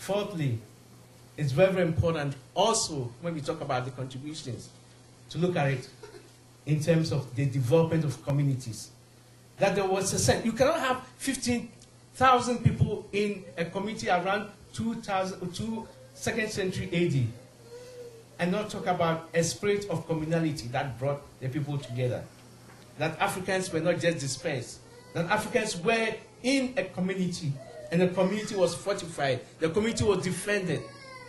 fourthly, it's very, very important also when we talk about the contributions to look at it in terms of the development of communities. That there was a sense, you cannot have 15,000 people in a community around 2nd century AD and not talk about a spirit of communality that brought the people together. That Africans were not just dispersed, that Africans were in a community, and the community was fortified, the community was defended,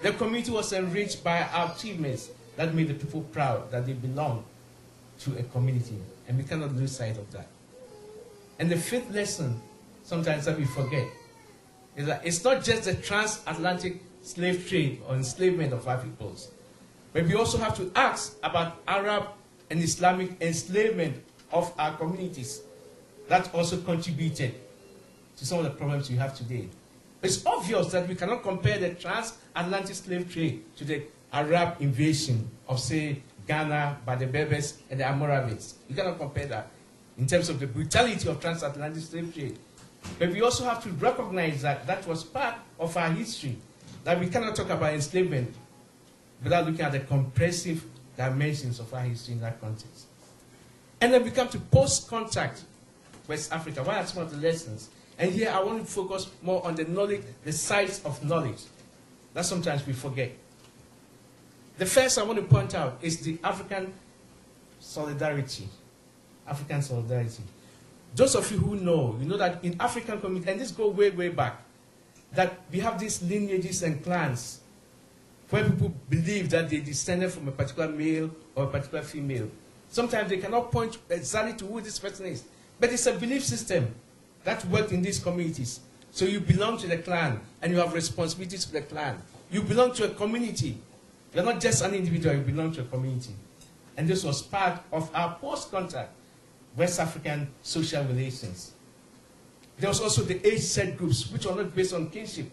the community was enriched by our achievements that made the people proud that they belong to a community, and we cannot lose sight of that. And the fifth lesson, sometimes that we forget, is that it's not just the transatlantic slave trade or enslavement of our peoples, but we also have to ask about Arab and Islamic enslavement of our communities that also contributed to some of the problems we have today. It's obvious that we cannot compare the transatlantic slave trade to the Arab invasion of, say, Ghana by the Berbers and the Almoravids. You cannot compare that in terms of the brutality of transatlantic slave trade. But we also have to recognize that that was part of our history, that we cannot talk about enslavement without looking at the comprehensive dimensions of our history in that context. And then we come to post-contact West Africa. What are some of the lessons? And here I want to focus more on the knowledge, the size of knowledge that sometimes we forget. The first I want to point out is the African solidarity. African solidarity. Those of you who know, you know that in African community, and this goes way, way back, that we have these lineages and clans where people believe that they descended from a particular male or a particular female. Sometimes they cannot point exactly to who this person is, but it's a belief system that worked in these communities. So you belong to the clan, and you have responsibilities to the clan. You belong to a community. You're not just an individual, you belong to a community. And this was part of our post-contact West African social relations. There was also the age-set groups, which were not based on kinship.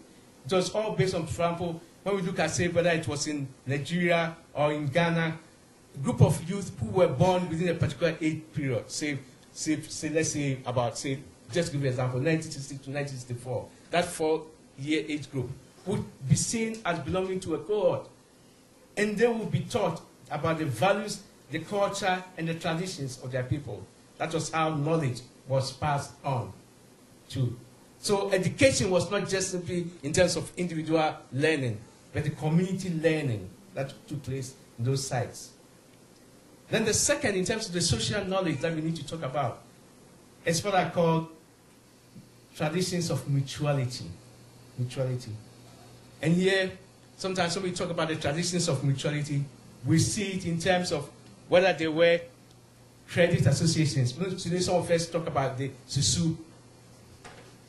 It was all based on, for example, when we look at, say, whether it was in Nigeria or in Ghana, a group of youth who were born within a particular age period, say let's say about, say, just to give you an example, 1960 to 1964, that 4-year age group would be seen as belonging to a cohort. And they would be taught about the values, the culture, and the traditions of their people. That was how knowledge was passed on to. So education was not just simply in terms of individual learning, but the community learning that took place in those sites. Then the second, in terms of the social knowledge that we need to talk about, is what I call traditions of mutuality. Mutuality. And here, sometimes when we talk about the traditions of mutuality, we see it in terms of whether they were credit associations. Today, some of us talk about the Susu.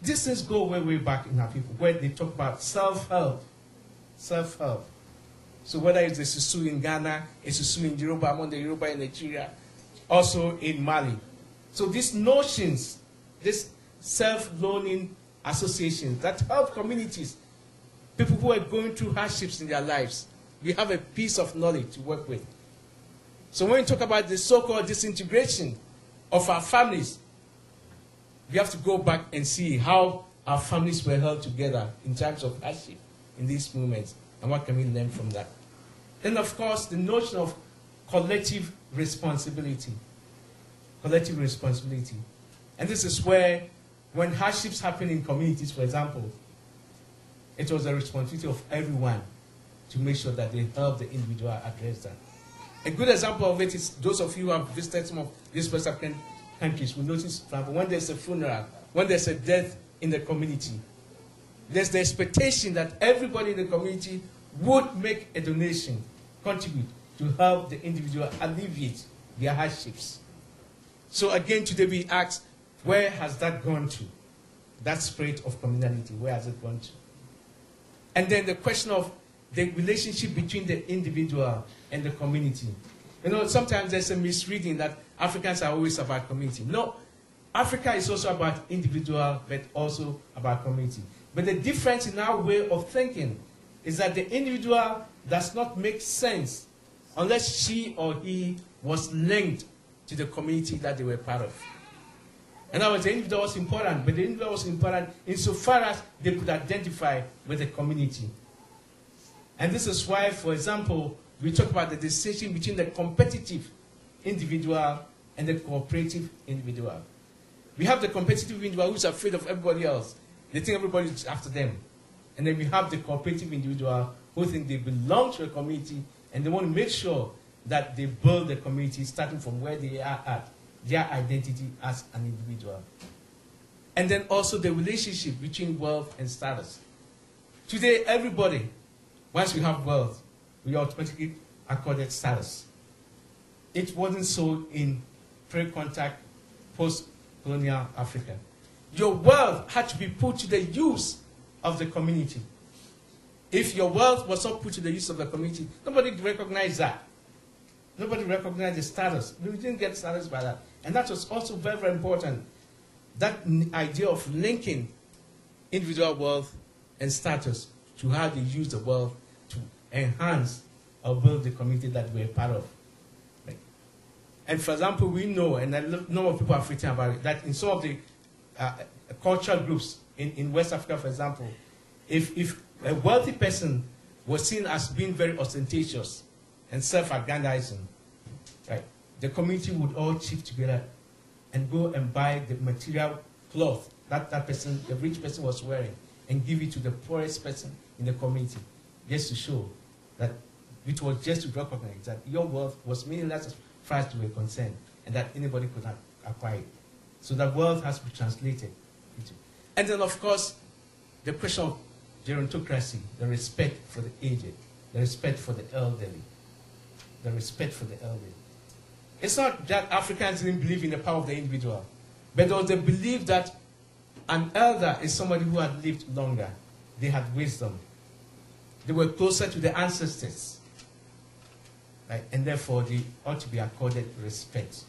These things go way, way back in our people, where they talk about self-help. Self-help. So whether it's the Susu in Ghana, a Susu in Yoruba, among the Yoruba in Nigeria, also in Mali. So these notions, these self-loaning associations that help communities, people who are going through hardships in their lives, we have a piece of knowledge to work with. So when we talk about the so-called disintegration of our families, we have to go back and see how our families were held together in times of hardship in these moments, and what can we learn from that. Then, of course, the notion of collective responsibility. Collective responsibility. And this is where, when hardships happen in communities, for example, it was the responsibility of everyone to make sure that they help the individual address that. A good example of it is those of you who have visited some of these West African countries will notice, for example, when there's a funeral, when there's a death in the community, there's the expectation that everybody in the community would make a donation, contribute to help the individual alleviate their hardships. So again, today we ask, where has that gone to? That spirit of communality, where has it gone to? And then the question of the relationship between the individual and the community. You know, sometimes there's a misreading that Africans are always about community. No, Africa is also about individual, but also about community. But the difference in our way of thinking is that the individual does not make sense unless she or he was linked to the community that they were part of. In other words, the individual was important, but the individual was important insofar as they could identify with the community. And this is why, for example, we talk about the distinction between the competitive individual and the cooperative individual. We have the competitive individual who's afraid of everybody else. They think everybody is after them. And then we have the cooperative individual who think they belong to a community and they want to make sure that they build the community starting from where they are at, their identity as an individual. And then also the relationship between wealth and status. Today, everybody, once we have wealth, we automatically accorded status. It wasn't so in pre-contact, post-colonial Africa. Your wealth had to be put to the use of the community. If your wealth was not put to the use of the community, nobody recognized that. Nobody recognized the status. We didn't get status by that. And that was also very, very important. That idea of linking individual wealth and status to how they use the wealth to enhance or build the community that we're part of. Right? And for example, we know, and I know people are written about it, that in some of the cultural groups in West Africa, for example, if a wealthy person was seen as being very ostentatious and self-aggrandizing, right, the community would all chip together and go and buy the material cloth that person, the rich person, was wearing, and give it to the poorest person in the community, just to show that it was just to recognize that your wealth was meaningless as far as you were concerned, and that anybody could acquire it. So that wealth has to be translated into. And then, of course, the question of gerontocracy, the respect for the aged, the respect for the elderly, the respect for the elderly. It's not that Africans didn't believe in the power of the individual, but there was the belief that an elder is somebody who had lived longer. They had wisdom. They were closer to the ancestors. Right? And therefore, they ought to be accorded respect.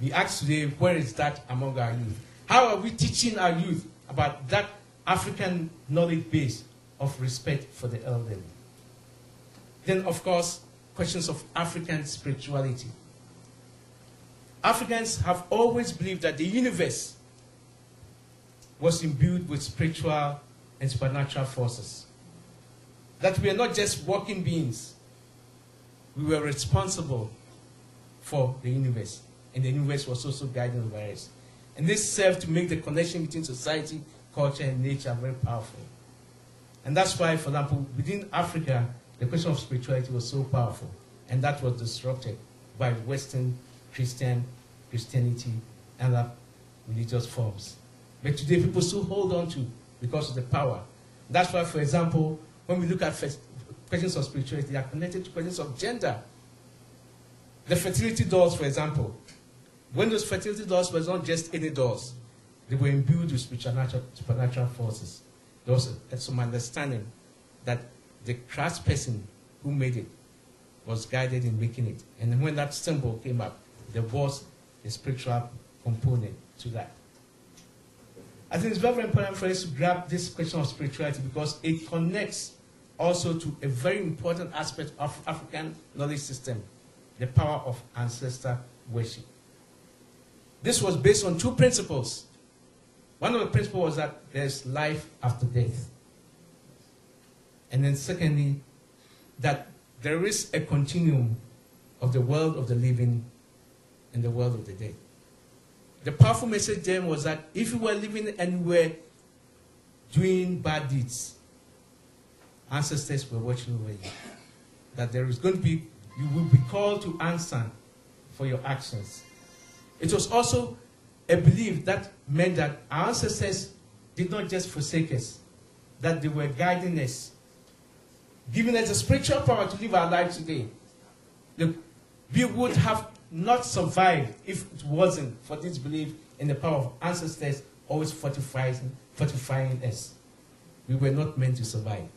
We ask today, where is that among our youth? How are we teaching our youth about that African knowledge base of respect for the elderly? Then, of course, questions of African spirituality. Africans have always believed that the universe was imbued with spiritual and supernatural forces. That we are not just walking beings. We were responsible for the universe. And the universe was also guiding over us. And this served to make the connection between society, culture, and nature very powerful. And that's why, for example, within Africa, the question of spirituality was so powerful. And that was disrupted by Western Christianity and other religious forms. But today people still hold on to because of the power. That's why, for example, when we look at questions of spirituality, they are connected to questions of gender. The fertility dolls, for example, when those fertility dolls were not just any dolls, they were imbued with supernatural forces. There was some understanding that the craftsperson who made it was guided in making it. And when that symbol came up, there was a spiritual component to that. I think it's very, very important for us to grab this question of spirituality because it connects also to a very important aspect of African knowledge system, the power of ancestor worship. This was based on two principles. One of the principles was that there's life after death. And then secondly, that there is a continuum of the world of the living and the world of the dead. The powerful message then was that if you were living and you were doing bad deeds, ancestors were watching over you. That there is going to be, you will be called to answer for your actions. It was also a belief that meant that our ancestors did not just forsake us, that they were guiding us, giving us a spiritual power to live our lives today. We would have not survived if it wasn't for this belief in the power of ancestors always fortifying us. We were not meant to survive.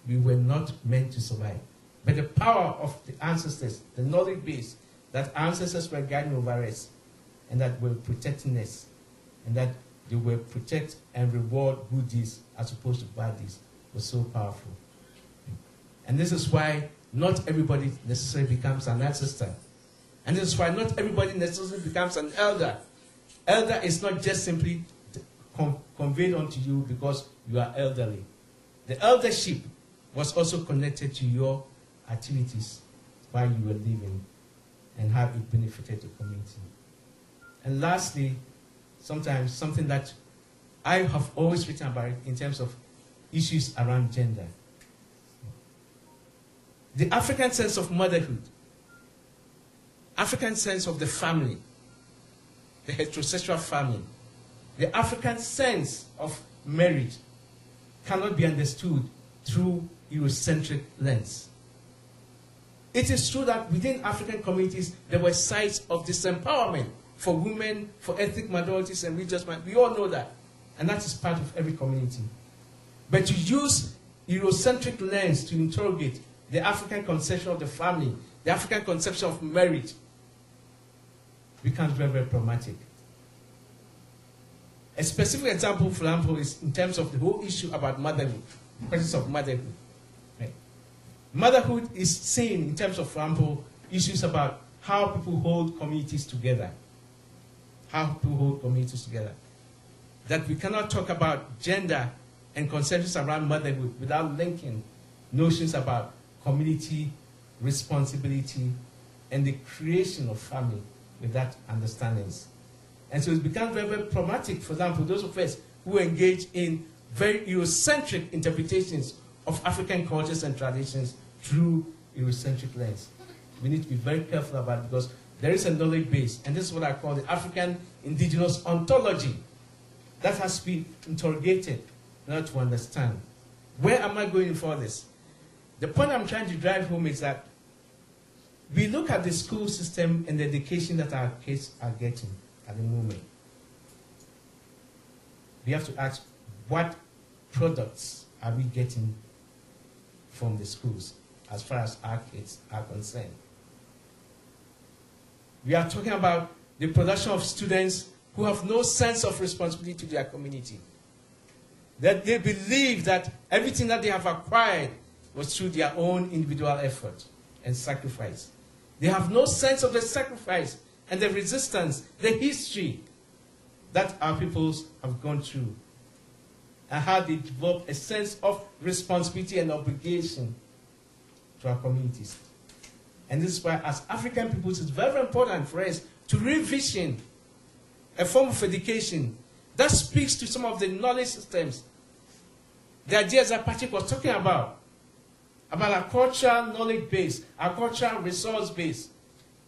We were not meant to survive. But the power of the ancestors, the knowledge base, that ancestors were guiding over us, and that were protecting us, and that they will protect and reward good deeds as opposed to bad deeds, was so powerful. And this is why not everybody necessarily becomes an ancestor. And this is why not everybody necessarily becomes an elder. Elder is not just simply conveyed onto you because you are elderly. The eldership was also connected to your activities while you were living and how it benefited the community. And lastly, sometimes something that I have always written about in terms of issues around gender. The African sense of motherhood, African sense of the family, the heterosexual family, the African sense of marriage cannot be understood through Eurocentric lens. It is true that within African communities, there were sites of disempowerment for women, for ethnic minorities and religious minorities. We all know that. And that is part of every community. But to use Eurocentric lens to interrogate the African conception of the family, the African conception of marriage, becomes very, very problematic. A specific example, for example, is in terms of the whole issue about motherhood, questions of motherhood. Right? Motherhood is seen in terms of, for example, issues about how people hold communities together. How people hold communities together. That we cannot talk about gender and conceptions around motherhood without linking notions about community, responsibility, and the creation of family with that understandings. And so it's become very, very problematic, for example, those of us who engage in very Eurocentric interpretations of African cultures and traditions through Eurocentric lens. We need to be very careful about it because there is a knowledge base, and this is what I call the African indigenous ontology that has been interrogated in order to understand. Where am I going for this? The point I'm trying to drive home is that we look at the school system and the education that our kids are getting at the moment. We have to ask, what products are we getting from the schools as far as our kids are concerned? We are talking about the production of students who have no sense of responsibility to their community. That they believe that everything that they have acquired was through their own individual effort and sacrifice. They have no sense of the sacrifice and the resistance, the history that our peoples have gone through, and how they develop a sense of responsibility and obligation to our communities. And this is why, as African peoples, it's very, very important for us to revision a form of education that speaks to some of the knowledge systems, the ideas that Patrick was talking about our cultural knowledge base, our cultural resource base,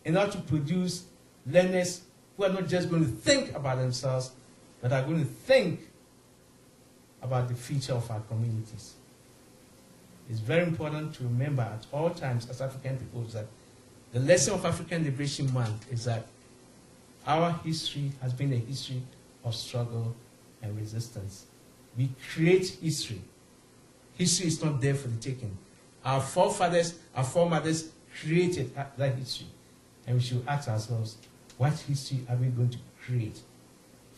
in order to produce learners who are not just going to think about themselves, but are going to think about the future of our communities. It's very important to remember at all times as African people that the lesson of African Liberation Month is that our history has been a history of struggle and resistance. We create history. History is not there for the taking. Our forefathers, our foremothers created that history. And we should ask ourselves, what history are we going to create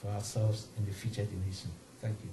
for ourselves in the future generation? Thank you.